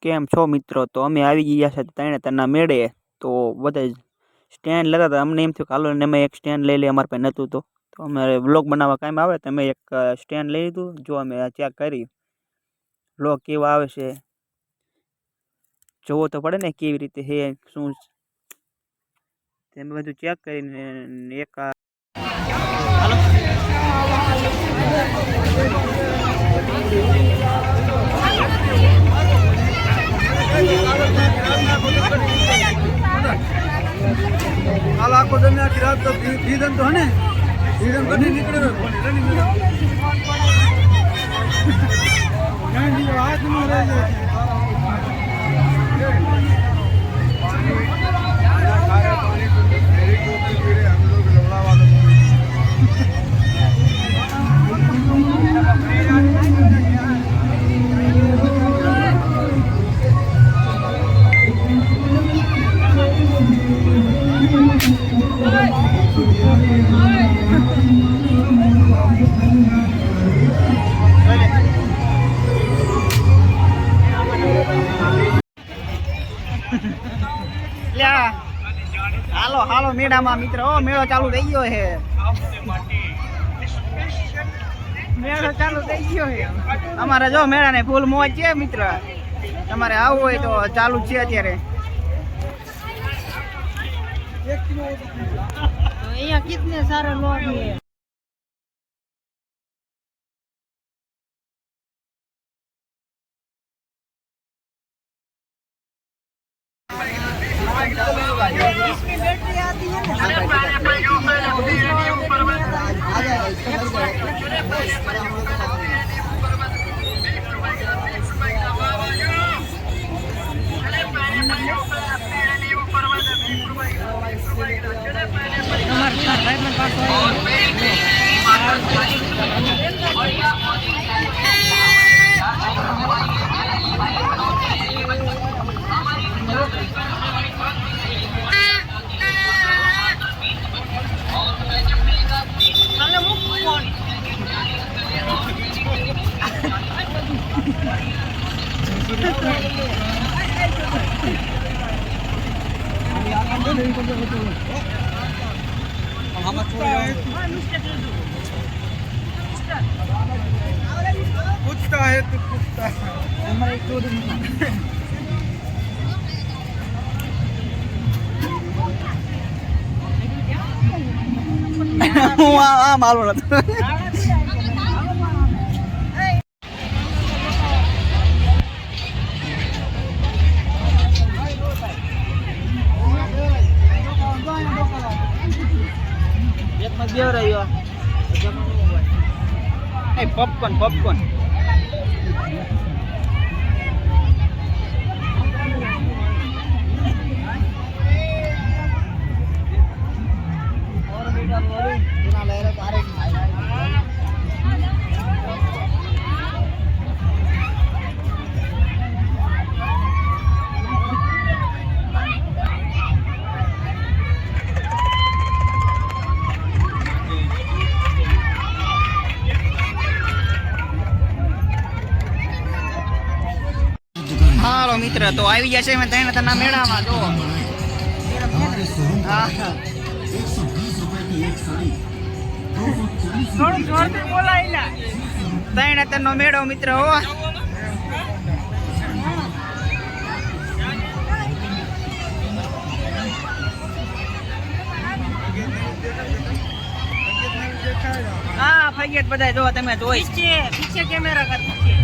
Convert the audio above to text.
કેમ છો મિત્રો? તો અમે આવી ગયા છે તરણેતરના મેળે. તો બધા સ્ટેન્ડ લેતા હતા. અમને એમ થયું કે હાલો ને અમે એક સ્ટેન્ડ લઈ લઈએ, અમારે પાસે નહોતું તો અમારે વ્લોગ બનાવવા કામ આવે તો અમે એક સ્ટેન્ડ લઈ લીધું. જો અમે ચેક કરી વ્લોગ કેવા આવે છે જોવો તો પડે ને, કેવી રીતે છે શું તમે બધું ચેક કરીને એક हाल आपको दरमियान की रात तो दीदन तो है ना, दीदन तो नहीं निकले हुए फोन रनिंग में नहीं आज में रह गए हालो हालो मेड़ा में मित्र ओ मेड़ो चालू થઈ ગયો છે मेड़ो चालू થઈ ગયો છે અમારે જો મેળા ને ફૂલ મોજ છે મિત્ર તમારે આવવું હોય તો ચાલુ છે અત્યારે અહીંયા कितने सारे लोग हैं इसमें बैटरी आती है पूछता है तो पूछता है हमारे मालूम popcorn popcorn હાલો મિત્ર તો આવી ગયા છે મેં તરણેતરના મેળામાં જો તરણેતરનો મેળો મિત્ર હો હા ફગેટ બધા જો તમે જોઈ પીછે કેમેરા કરતી છે